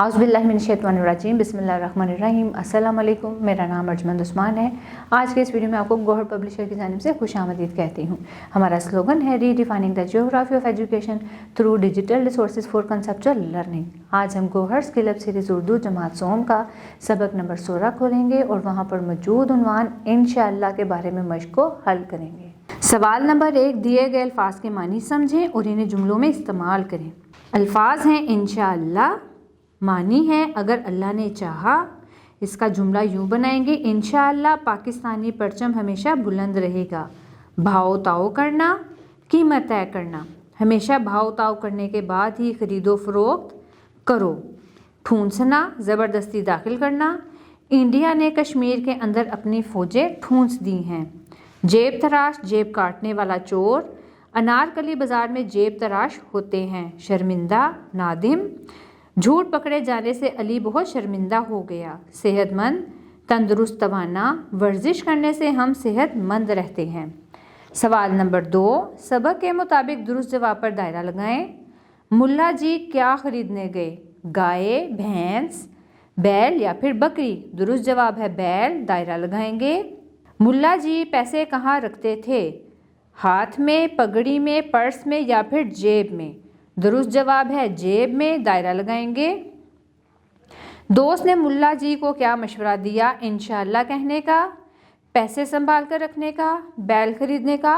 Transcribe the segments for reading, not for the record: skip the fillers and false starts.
औज़ुबिल्लाहिमिनश्शैतानिर्रजीम बिस्मिल्लाहिर्रहमानिर्रहीम। अस्सलाम वालेकुम। मेरा नाम अर्जमंद उस्मान है। आज के इस वीडियो में आपको गौहर पब्लिशर की जानिब से खुशामदीद कहती हूँ। हमारा स्लोगन है redefining the geography of education through digital resources for conceptual learning. आज हम Gauhar skill up series Urdu जमात सोम का सबक नंबर 16 खोलेंगे और वहाँ पर मौजूद उन्वान इंशाअल्लाह के बारे में मश्क को हल करेंगे। सवाल नंबर 1, दिए गए अल्फाज के मानी समझें और इन्हें जुमलों में इस्तेमाल करें। अल्फाज हैं इंशाअल्लाह, मानी है अगर अल्लाह ने चाहा। इसका जुमला यूं बनाएंगे, इंशाअल्लाह पाकिस्तानी परचम हमेशा बुलंद रहेगा। भाव ताव करना, कीमत तय करना, हमेशा भाव ताव करने के बाद ही खरीदो फरोख्त करो। ठूंसना, ज़बरदस्ती दाखिल करना, इंडिया ने कश्मीर के अंदर अपनी फ़ौजें ठूंस दी हैं। जेब तराश, जेब काटने वाला चोर, अनारकली बाज़ार में जेब तराश होते हैं। शर्मिंदा, नादिम, झूठ पकड़े जाने से अली बहुत शर्मिंदा हो गया। सेहतमंद, तंदुरुस्त, तवाना, वर्जिश करने से हम सेहतमंद रहते हैं। सवाल नंबर 2, सबक के मुताबिक दुरुस्त जवाब पर दायरा लगाएं। मुल्ला जी क्या खरीदने गए? गाय, भैंस, बैल या फिर बकरी? दुरुस्त जवाब है बैल, दायरा लगाएंगे। मुल्ला जी पैसे कहाँ रखते थे? हाथ में, पगड़ी में, पर्स में या फिर जेब में? दुरुस्त जवाब है जेब में, दायरा लगाएंगे। दोस्त ने मुल्ला जी को क्या मशवरा दिया? इंशाअल्लाह कहने का, पैसे संभाल कर रखने का, बैल खरीदने का,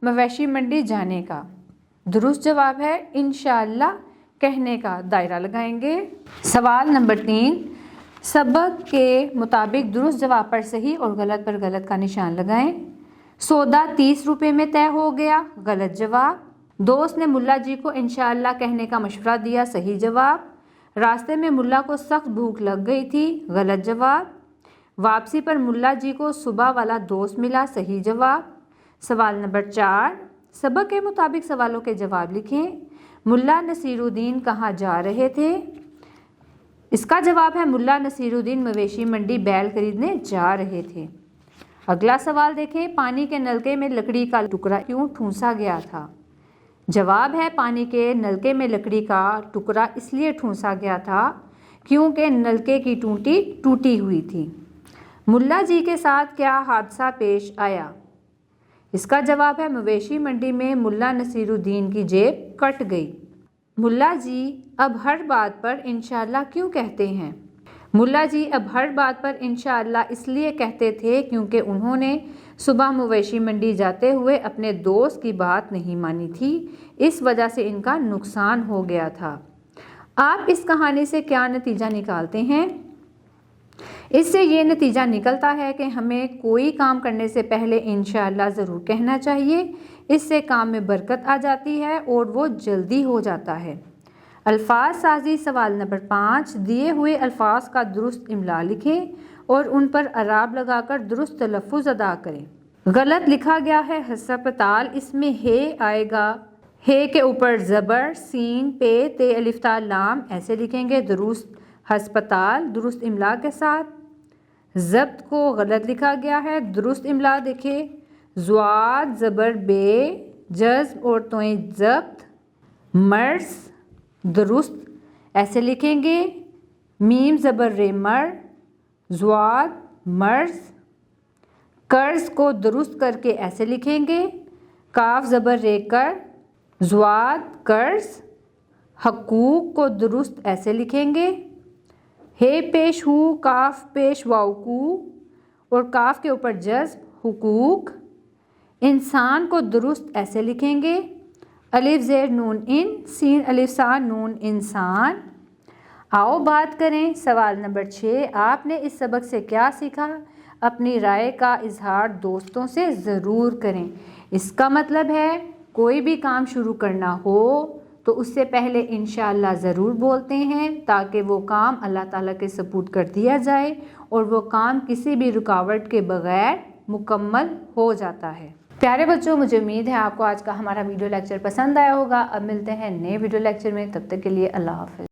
मवेशी मंडी जाने का? दुरुस्त जवाब है इंशाअल्लाह कहने का, दायरा लगाएंगे। सवाल नंबर 3, सबक के मुताबिक दुरुस्त जवाब पर सही और गलत पर गलत का निशान लगाएं। सौदा 30 रुपये में तय हो गया, गलत जवाब। दोस्त ने मुल्ला जी को इंशाअल्लाह कहने का मशवरा दिया, सही जवाब। रास्ते में मुल्ला को सख्त भूख लग गई थी, गलत जवाब। वापसी पर मुल्ला जी को सुबह वाला दोस्त मिला, सही जवाब। सवाल नंबर 4, सबक के मुताबिक सवालों के जवाब लिखें। मुल्ला नसीरुद्दीन कहाँ जा रहे थे? इसका जवाब है मुल्ला नसीरुद्दीन मवेशी मंडी बैल खरीदने जा रहे थे। अगला सवाल देखें, पानी के नलके में लकड़ी का टुकड़ा क्यों ठूंसा गया था? जवाब है पानी के नलके में लकड़ी का टुकड़ा इसलिए ठूंसा गया था क्योंकि नलके की टूटी टूटी हुई थी। मुल्ला जी के साथ क्या हादसा पेश आया? इसका जवाब है मवेशी मंडी में मुल्ला नसीरुद्दीन की जेब कट गई। मुल्ला जी अब हर बात पर इंशाअल्लाह क्यों कहते हैं? मुल्ला जी अब हर बात पर इंशाअल्लाह इसलिए कहते थे क्योंकि उन्होंने सुबह मवेशी मंडी जाते हुए अपने दोस्त की बात नहीं मानी थी, इस वजह से इनका नुकसान हो गया था। आप इस कहानी से क्या नतीजा निकालते हैं? इससे ये नतीजा निकलता है कि हमें कोई काम करने से पहले इंशाअल्लाह ज़रूर कहना चाहिए। इससे काम में बरकत आ जाती है और वो जल्दी हो जाता है। अल्फाज साजी। सवाल नंबर 5, दिए हुए अल्फाज का दुरुस्त इमला लिखें और उन पर अराब लगाकर दुरुस्त तलफ़ुज़ अदा करें। गलत लिखा गया है हस्पताल, इसमें हे आएगा, हे के ऊपर ज़बर, सीन, पे, ते, अलिफ, ता, लाम ऐसे लिखेंगे। दुरुस्त हस्पताल, दुरुस्त इमला के साथ। ज़ब्त को गलत लिखा गया है, दुरुस्त इमला देखें। ज़्वाद, ज़बर, बे, जज़्ब और तोएं ज़ब्त। मर्स, दुरुस्त ऐसे लिखेंगे। मीम ज़बर रे, मर, ज़्वाद, मर्ज। कर्ज को दुरुस्त करके ऐसे लिखेंगे। काफ ज़बर रे, कर, ज़्वाद, कर्ज। हकूक को दुरुस्त ऐसे लिखेंगे। हे पेश हु, काफ पेश वाउकू और काफ के ऊपर जज़्ब, हुकूक। इंसान को दुरुस्त ऐसे लिखेंगे। अलिफ ज़ेर नून इन, सीन अलिफ सा नून इंसान। आओ बात करें। सवाल नंबर 6, आपने इस सबक से क्या सीखा? अपनी राय का इजहार दोस्तों से ज़रूर करें। इसका मतलब है कोई भी काम शुरू करना हो तो उससे पहले इंशाअल्लाह ज़रूर बोलते हैं ताकि वो काम अल्लाह ताला के सपुर्द कर दिया जाए और वो काम किसी भी रुकावट के बग़ैर मुकम्मल हो जाता है। प्यारे बच्चों, मुझे उम्मीद है आपको आज का हमारा वीडियो लेक्चर पसंद आया होगा। अब मिलते हैं नए वीडियो लेक्चर में, तब तक के लिए अल्लाह हाफ़िज़।